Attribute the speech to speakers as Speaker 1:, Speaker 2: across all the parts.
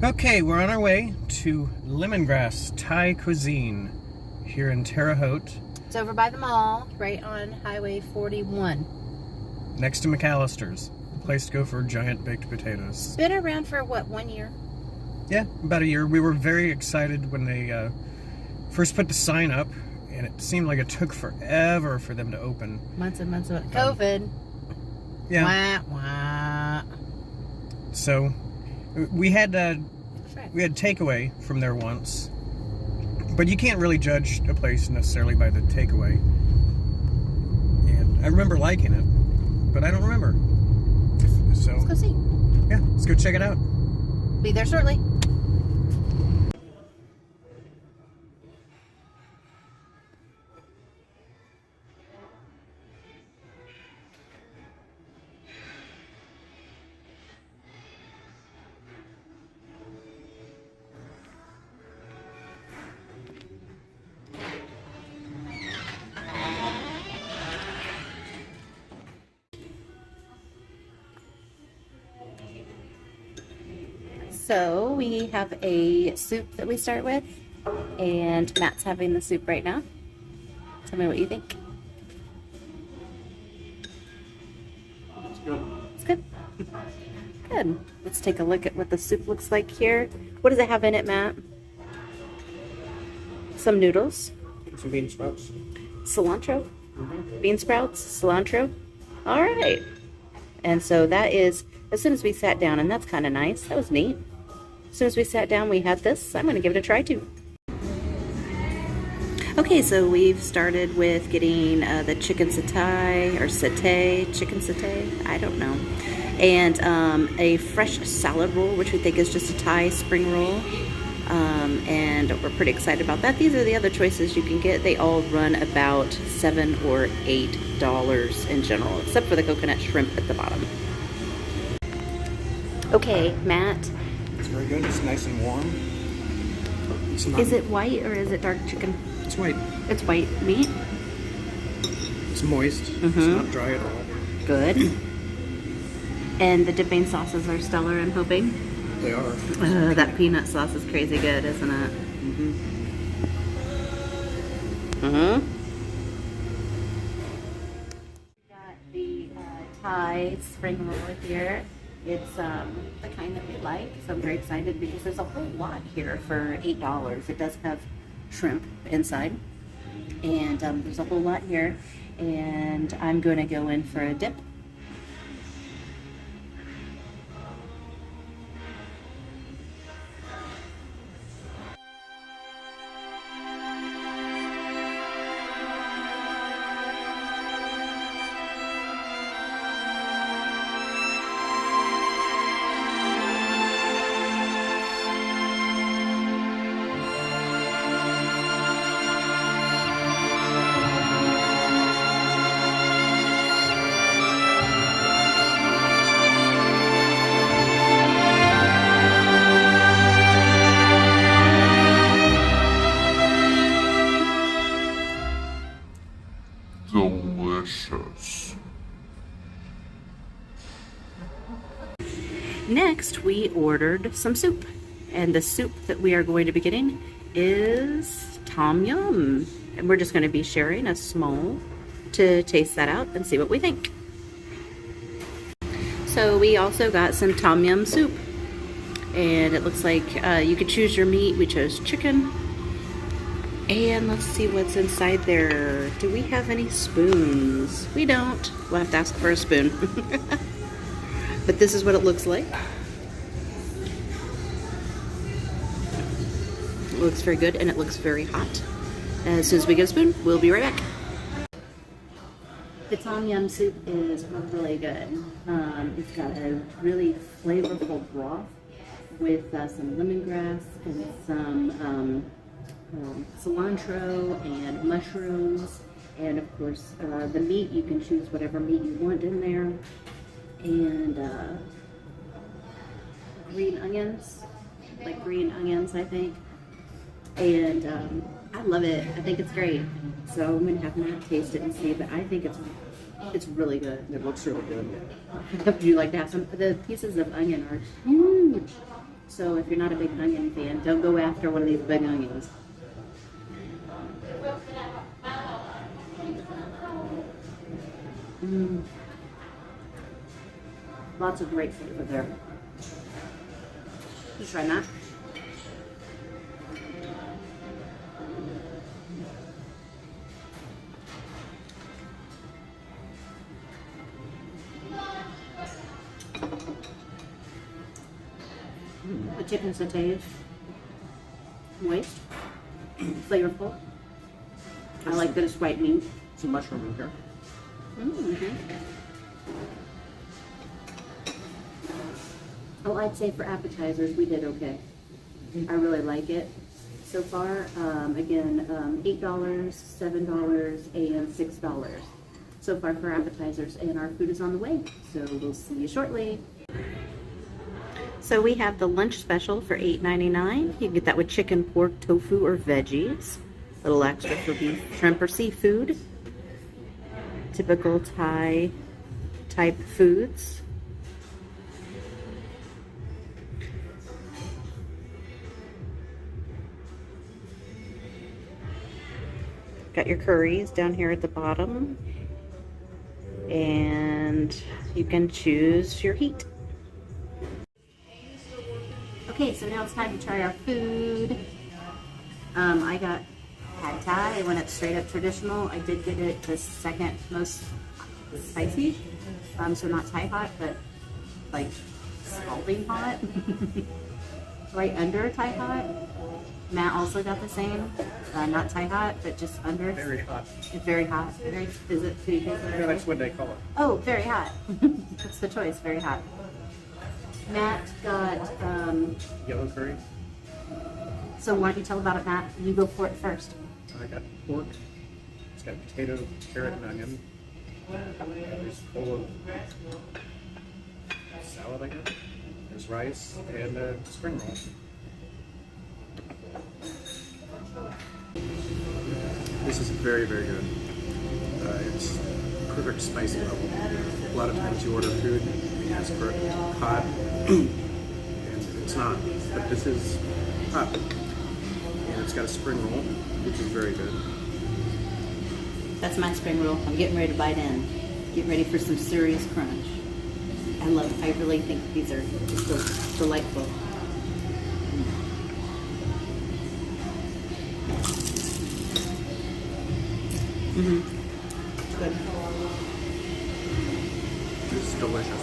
Speaker 1: Okay, we're on our way to Lemongrass Thai cuisine here in Terre Haute.
Speaker 2: It's over by the mall, right on Highway 41.
Speaker 1: Next to McAllister's, the place to go for giant baked potatoes.
Speaker 2: Been around for what, 1 year?
Speaker 1: Yeah, about a year. We were very excited when they first put the sign up, and it seemed like it took forever for them to open.
Speaker 2: Months and months of COVID.
Speaker 1: Yeah.
Speaker 2: Wah, wah.
Speaker 1: So we had takeaway from there once, but you can't really judge a place necessarily by the takeaway. And I remember liking it, but I don't remember. So
Speaker 2: Let's go see.
Speaker 1: yeah, let's go check it out.
Speaker 2: Be there shortly. So we have a soup that we start with, and Matt's having the soup right now. Tell me what you think.
Speaker 1: It's good.
Speaker 2: It's good. Good. Let's take a look at what the soup looks like here. What does it have in it, Matt? Some noodles.
Speaker 1: Some bean sprouts.
Speaker 2: Cilantro. Bean sprouts. Cilantro. All right. And so that is, as soon as we sat down, and that's kind of nice. That was neat. As soon as we sat down, we had this. I'm going to give it a try too. Okay, so we've started with getting the chicken satay, or chicken satay, I don't know. And a fresh salad roll, which we think is just a Thai spring roll. And we're pretty excited about that. These are the other choices you can get. They all run about $7 or $8 in general, except for the coconut shrimp at the bottom. Okay, Matt.
Speaker 1: It's very good. It's nice and warm.
Speaker 2: Is it white or is it dark chicken?
Speaker 1: It's white.
Speaker 2: It's white meat.
Speaker 1: It's moist. It's not dry at all.
Speaker 2: Good. And the dipping sauces are stellar, I'm hoping.
Speaker 1: They are.
Speaker 2: That peanut sauce is crazy good, isn't it? Got the Thai spring roll here. It's the kind that we like, so I'm very excited because there's a whole lot here for $8. It does have shrimp inside, and there's a whole lot here, and I'm going to go in for a dip.
Speaker 3: Delicious.
Speaker 2: Next, we ordered some soup, and the soup that we are going to be getting is tom yum, and we're just going to be sharing a small to taste that out and see what we think. So we also got some tom yum soup, and it looks like you could choose your meat. We chose chicken. And let's see what's inside there. Do we have any spoons? We don't. We'll have to ask for a spoon. But this is what it looks like. It looks very good, and it looks very hot. As soon as we get a spoon, we'll be right back. The tom yum soup is really good. It's got a really flavorful broth with some lemongrass and some cilantro and mushrooms, and of course the meat, you can choose whatever meat you want in there, and green onions, I think, and I love it. I think it's great, so I'm gonna have Matt taste it and see, but I think it's really good.
Speaker 1: It looks really good.
Speaker 2: Would you like to have some? The pieces of onion are huge. So if you're not a big onion fan, don't go after one of these big onions. Lots of great flavor there. You try that. The chicken satay is moist, flavorful. I like that it's white meat.
Speaker 1: Some mushroom in here.
Speaker 2: Oh, I'd say for appetizers, we did okay. I really like it so far. Again, $8, $7, and $6 so far for appetizers, and our food is on the way. So we'll see you shortly. So we have the lunch special for $8.99. You can get that with chicken, pork, tofu, or veggies. A little extra for beef, shrimp, or seafood. Typical Thai type foods. Got your curries down here at the bottom. And you can choose your heat. Okay, so now it's time to try our food. I got pad thai. I went up straight up traditional. I did get it the second most spicy. So not Thai hot, but like scalding hot. Right under Thai hot. Matt also got the same. Not Thai hot, but just under.
Speaker 1: Very hot.
Speaker 2: It's very hot. Very, is it?
Speaker 1: Yeah, that's what they call it.
Speaker 2: Oh, very hot. That's the choice, very hot. Matt got,
Speaker 1: Yellow curry.
Speaker 2: so why don't you tell about it, Matt? You go for it first.
Speaker 1: I got pork. It's got potato, carrot, and onion. It's full of salad, I guess. There's rice and spring roll. This is very, very good. It's perfect spicy level. A lot of times you order food, you ask for hot, and it's not. But this is hot. And it's got a spring roll, which is very good.
Speaker 2: That's my spring roll. I'm getting ready to bite in. Get ready for some serious crunch. I really think these are just delightful. Good.
Speaker 1: It's delicious.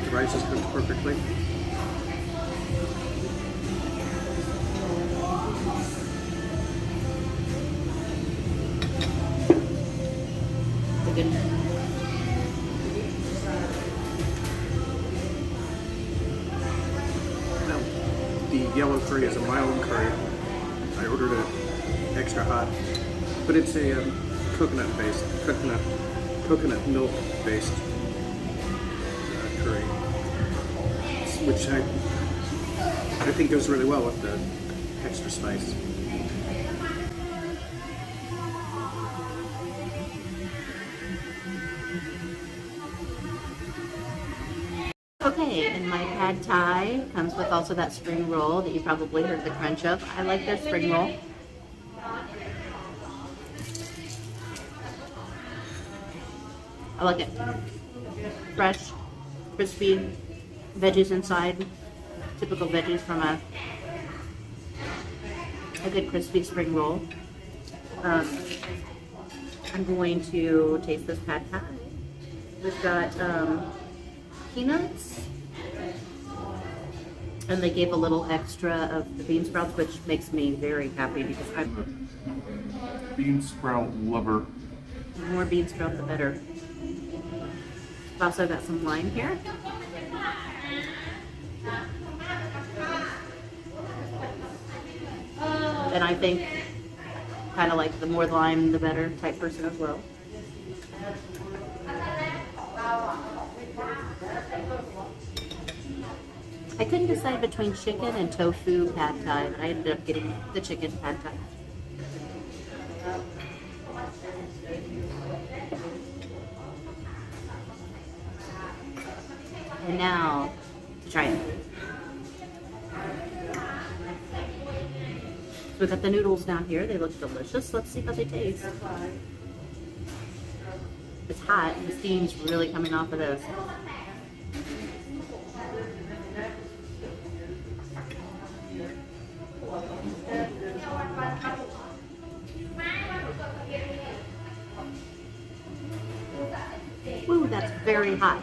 Speaker 1: The rice is cooked perfectly.
Speaker 2: Good.
Speaker 1: Now, the yellow curry is a mild curry. I ordered it extra hot, but it's a coconut milk based curry, which I think goes really well with the extra spice.
Speaker 2: Okay, and my pad thai comes with also that spring roll that you probably heard the crunch of. I like their spring roll. I like it. Fresh, crispy, veggies inside. Typical veggies from a good crispy spring roll. I'm going to taste this pad thai. We've got peanuts, and they gave a little extra of the bean sprouts, which makes me very happy because I'm
Speaker 3: a bean sprout lover.
Speaker 2: The more bean sprout, the better. I've also got some lime here. And I think kind of like the more lime, the better type person as well. I couldn't decide between chicken and tofu pad thai, but I ended up getting the chicken pad thai. And now, try it. So we got the noodles down here. They look delicious. Let's see how they taste. It's hot. The steam's really coming off of those. Ooh, that's very hot.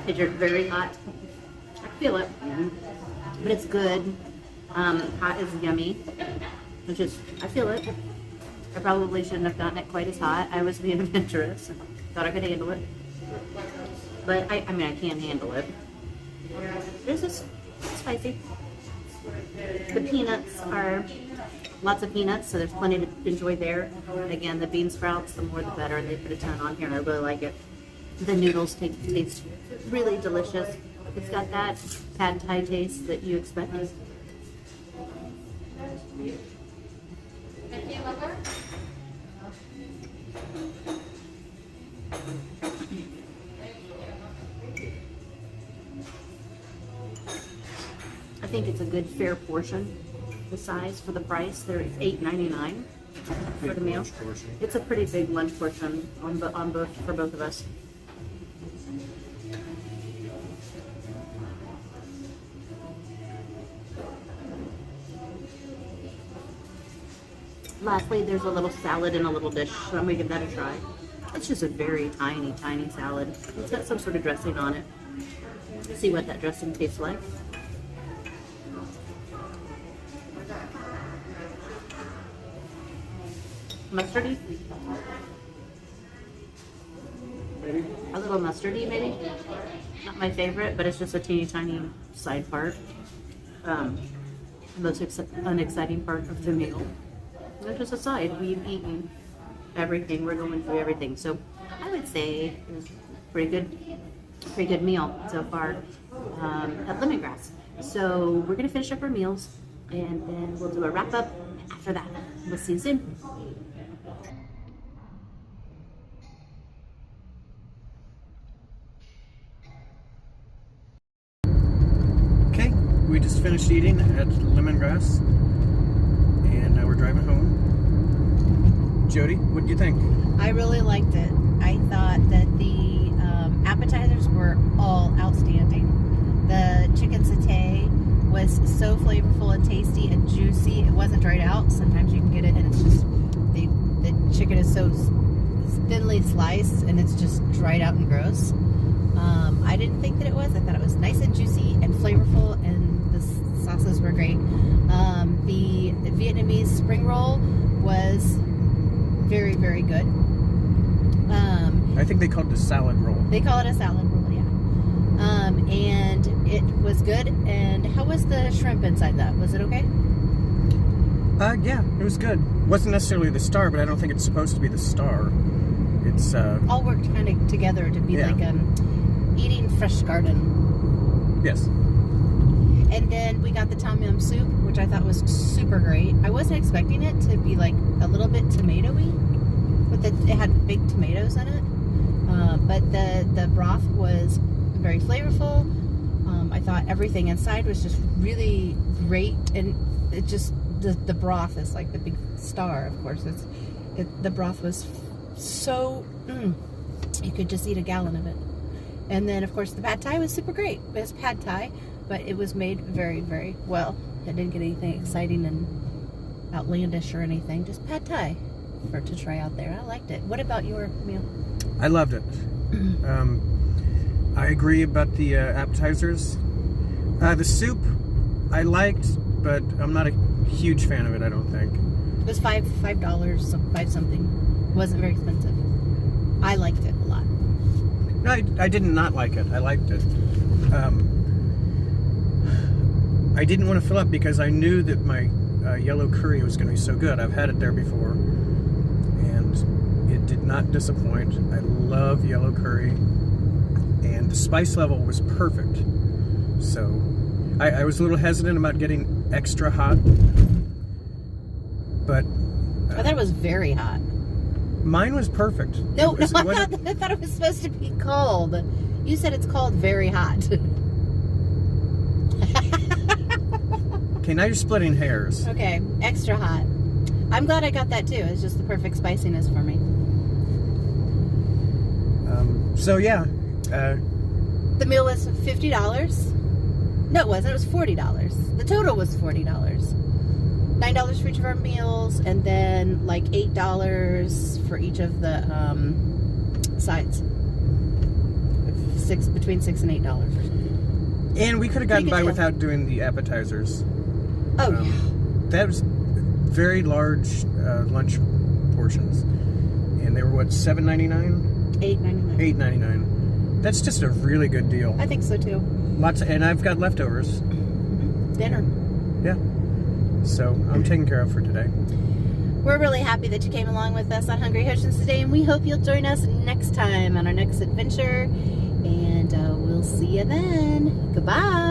Speaker 2: It's just very hot. I feel it, but it's good. Hot is yummy. It's just, I feel it. I probably shouldn't have gotten it quite as hot. I was being adventurous. Thought I could handle it. But I mean, I can handle it. This is spicy. The peanuts are lots of peanuts, so there's plenty to enjoy there. And again, the bean sprouts, the more the better. They put a ton on here, and I really like it. The noodles taste really delicious. It's got that pad thai taste that you expect. I think it's a good fair portion. The size for the price, they're $8.99 for the meal. It's a pretty big lunch portion on both for both of us. Lastly, there's a little salad in a little dish, so I'm gonna give that a try. It's just a very tiny, tiny salad. It's got some sort of dressing on it. Let's see what that dressing tastes like. Mustardy?
Speaker 1: Maybe?
Speaker 2: A little mustardy, maybe? Not my favorite, but it's just a teeny tiny side part. The most unexciting part of the meal. It's just a side. We've eaten everything. We're going through everything. So I would say it was pretty good meal so far at Lemongrass. So we're gonna finish up our meals and then we'll do a wrap up after that. We'll see you soon.
Speaker 1: Okay, we just finished eating at Lemongrass, and now we're driving home. Jody, what do you think?
Speaker 2: I really liked it. I thought that the appetizers were all outstanding. The chicken satay was so flavorful and tasty and juicy. It wasn't dried out. Sometimes you can get it and it's just, the chicken is so thinly sliced and it's just dried out and gross. I didn't think that it was. I thought it was nice and juicy and flavorful, and the sauces were great. The Vietnamese spring roll was very, very good.
Speaker 1: I think they call it a salad roll.
Speaker 2: They call it a salad roll, yeah. And it was good. And how was the shrimp inside that? Was it okay?
Speaker 1: Yeah, it was good. Wasn't necessarily the star, but I don't think it's supposed to be the star. It's
Speaker 2: all worked kind of together to be like eating fresh garden.
Speaker 1: Yes.
Speaker 2: And then we got the tom yum soup, which I thought was super great. I wasn't expecting it to be like a little bit tomatoey, but it had big tomatoes in it. But the broth was very flavorful. I thought everything inside was just really great, and it just the broth is like the big star. Of course, the broth was so you could just eat a gallon of it. And then of course the pad thai was super great. It was pad thai, but it was made very, very well. I didn't get anything exciting and outlandish or anything. Just pad thai to try out there. I liked it. What about your meal?
Speaker 1: I loved it. I agree about the appetizers. The soup I liked, but I'm not a huge fan of it, I don't think.
Speaker 2: It was $5, five something. It wasn't very expensive. I liked it a lot.
Speaker 1: No, I did not like it. I liked it. I didn't want to fill up because I knew that my yellow curry was going to be so good. I've had it there before, and it did not disappoint. I love yellow curry, and the spice level was perfect. So I was a little hesitant about getting extra hot, but
Speaker 2: I thought it was very hot.
Speaker 1: mine was perfect.
Speaker 2: No,
Speaker 1: I
Speaker 2: I thought it was supposed to be cold. You said it's called very hot.
Speaker 4: Okay, now you're splitting hairs.
Speaker 2: Okay, extra hot. I'm glad I got that too. It's just the perfect spiciness for me.
Speaker 4: So yeah,
Speaker 2: The meal was $50. No, it wasn't. It was $40. The total was $40. $9 for each of our meals, and then like $8 for each of the sides. Between $6 and $8 or something.
Speaker 4: and we could have gotten
Speaker 2: Pretty good
Speaker 4: by
Speaker 2: deal.
Speaker 4: without doing the appetizers.
Speaker 2: Oh yeah.
Speaker 4: That was very large lunch portions, and they were what, $7.99,
Speaker 2: $8.99.
Speaker 4: $8.99. That's just a really good deal.
Speaker 2: I think so too.
Speaker 4: And I've got leftovers.
Speaker 2: Dinner.
Speaker 4: Yeah. So I'm taken care of for today.
Speaker 2: We're really happy that you came along with us on Hungry Oceans today, and we hope you'll join us next time on our next adventure. And we'll see you then. Goodbye.